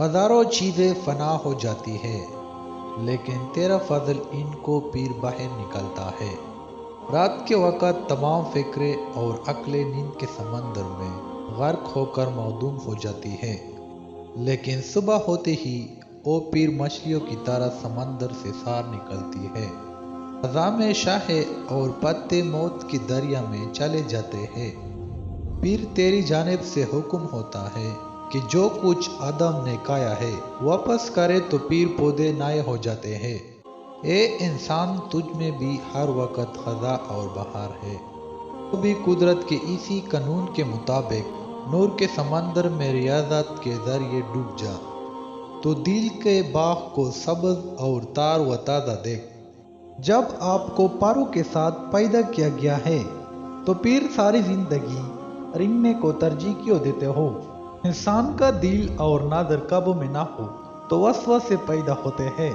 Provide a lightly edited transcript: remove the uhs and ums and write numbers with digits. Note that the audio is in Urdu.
ہزاروں چیزیں فنا ہو جاتی ہے لیکن تیرا فضل ان کو پیر باہر نکلتا ہے۔ رات کے وقت تمام فکریں اور عقلیں نیند کے سمندر میں غرق ہو کر معدوم ہو جاتی ہے، لیکن صبح ہوتے ہی وہ پیر مچھلیوں کی طرح سمندر سے سار نکلتی ہے۔ خزاں میں شاہ اور پتے موت کی دریا میں چلے جاتے ہیں۔ پھر تیری جانب سے حکم ہوتا ہے کہ جو کچھ آدم نے کھایا ہے واپس کرے تو پیر پودے نئے ہو جاتے ہیں۔ اے انسان، تجھ میں بھی ہر وقت خزاں اور بہار ہے۔ تو بھی قدرت کے اسی قانون کے مطابق نور کے سمندر میں ریاضت کے ذریعے ڈوب جا، تو دل کے باغ کو سبز اور تار و تازہ دیکھ۔ جب آپ کو پروں کے ساتھ پیدا کیا گیا ہے تو پھر ساری زندگی رنگنے کو ترجیح کیوں دیتے ہو؟ انسان کا دل اور نظر قابو میں نہ ہو تو وسوسے پیدا ہوتے ہیں۔